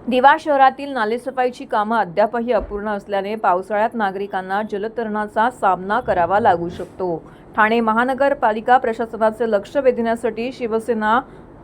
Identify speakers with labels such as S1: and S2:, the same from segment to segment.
S1: दिवा शहरातील नालेसफाईची कामं अद्यापही अपूर्ण असल्याने पावसाळ्यात नागरिकांना जलतरणाचा सामना करावा लागू शकतो. ठाणे महानगरपालिका प्रशासनाचे लक्ष वेधण्यासाठी शिवसेना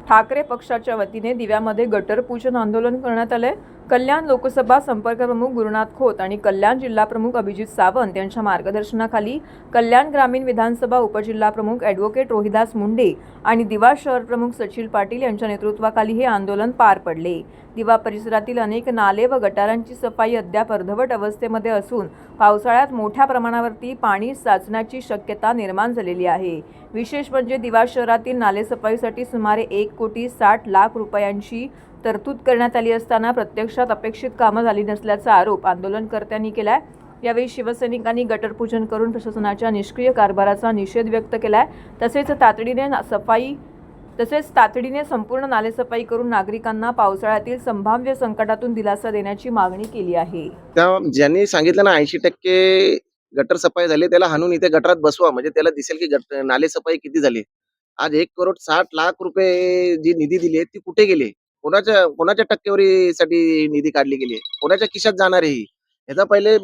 S1: ठाकरे पक्षाच्या वतीने दिव्यामध्ये गटर पूजन आंदोलन करण्यात आले. कल्याण लोकसभा संपर्कप्रमुख गुरुनाथ खोत आणि कल्याण जिल्हाप्रमुख अभिजित सावंत यांच्या मार्गदर्शनाखाली कल्याण ग्रामीण विधानसभा उपजिल्हाप्रमुख ॲडव्होकेट रोहिदास मुंडे आणि दिवा शहर प्रमुख सचिल पाटील यांच्या नेतृत्वाखाली हे आंदोलन पार पडले. दिवा परिसरातील अनेक नाले व गटारांची सफाई अद्याप अर्धवट अवस्थेमध्ये असून पावसाळ्यात मोठ्या प्रमाणावरती पाणी साचण्याची शक्यता निर्माण झालेली आहे. विशेष म्हणजे दिवा शहरातील नालेसफाईसाठी सुमारे 1,60,00,000 रुपयांची तरतूद करण्यात आली असताना प्रत्यक्षात अपेक्षित कामं झाली नसल्याचा आरोप आंदोलनकर्त्यांनी केलाय. यावेळी शिवसैनिकांनी गटरपूजन करून प्रशासनाच्या निष्क्रिय कारभाराचा निषेध व्यक्त केलाय. तसेच तातडीने संपूर्ण नालेसफाई करून नागरिकांना पावसाळ्यातील संभाव्य संकटातून दिलासा देण्याची मागणी केली आहे.
S2: त्या ज्यांनी सांगितलं ना 80% गटर सफाई झाली त्याला हाणून इथे गटरात बसवा म्हणजे त्याला दिसेल की नाले सफाई किती झाली. आज 1,60,00,000 रुपये जी निधी दिली आहे ती कुठे गेली? कोणाच्या टक्केवारीसाठी निधी काढली गेली? कोणाच्या खिशात जाणार आहे ही? ह्याचा पहिले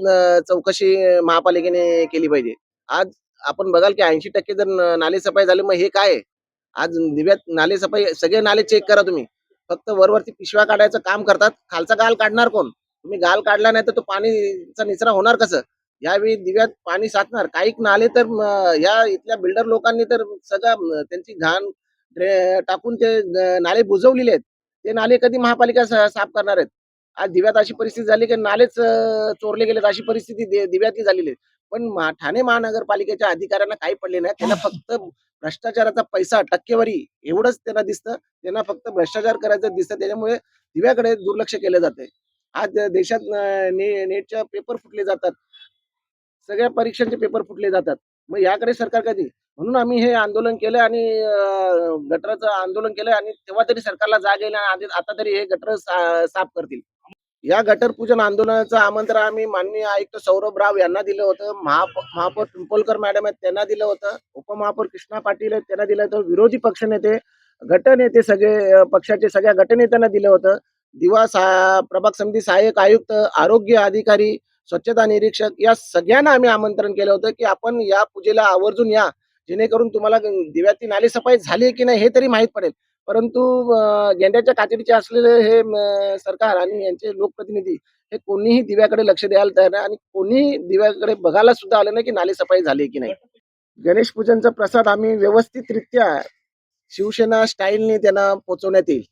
S2: चौकशी महापालिकेने केली पाहिजे. आज आपण बघाल की 80% जर नाले सफाई झाली मग हे काय आहे? आज दिव्यात नाले सफाई सगळे नाले चेक करा तुम्ही. फक्त वरवरती पिशव्या काढायचं काम करतात. खालचा गाळ काढणार कोण? तुम्ही गाळ काढला नाही तर तो पाणीचा निचरा होणार कसं? यावेळी दिव्यात पाणी साचणार. काही नाले तर या इथल्या बिल्डर लोकांनी तर सगळं त्यांची घाण टाकून ते नाले बुजवलेले आहेत. ते नाले कधी महापालिका साफ करणार आहेत? आज दिव्यात अशी परिस्थिती झाली की नालेच चोरले गेलेत अशी परिस्थिती दिव्यातही झालेली आहे. पण ठाणे महानगरपालिकेच्या अधिकाऱ्यांना काही पडले नाही. त्यांना फक्त भ्रष्टाचाराचा पैसा, टक्केवारी एवढंच त्यांना दिसतं. त्यांना फक्त भ्रष्टाचार करायचं दिसतं. त्याच्यामुळे दिव्याकडे दुर्लक्ष केलं जातंय. आज देशात नेटच्या पेपर फुटले जातात. सगळ्या परीक्षांचे पेपर फुटले जातात. मग याकडे सरकार कधी? म्हणून आम्ही हे आंदोलन केलं आणि गटराचं आंदोलन केलं आणि तेव्हा तरी सरकारला जाग येईल आणि आता तरी हे गटर साफ करतील. या गटर पूजन आंदोलनाचं आमंत्रण आम्ही माननीय आयुक्त सौरभ राव यांना दिलं होतं. महापौर पिंपळकर मॅडम आहेत त्यांना दिलं होतं. उपमहापौर कृष्णा पाटील आहेत त्यांना दिलं होतं. विरोधी पक्षनेते, गटनेते सगळे पक्षाचे सगळ्या गटनेत्यांना दिलं होतं. प्रभाग समिती सहाय्यक आयुक्त, आरोग्य अधिकारी, स्वच्छता निरीक्षक या सगळ्यांना आम्ही आमंत्रण केलं होतं की आपण या पूजेला आवर्जून या. जेणेकरून तुम्हाला दिव्याची नालेसफाई झाली की नाही हे तरी माहीत पडेल. परंतु गेंड्याच्या कातडीचे असलेले हे सरकार आणि यांचे लोकप्रतिनिधी हे कोणीही दिव्याकडे लक्ष द्यायला तयार नाही आणि कोणीही दिव्याकडे बघायला सुद्धा आलं नाही की नालेसफाई झाली की नाही. गणेश पूजनचा प्रसाद आम्ही व्यवस्थितरित्या शिवसेना स्टाईलने त्यांना पोहोचवण्यात येईल.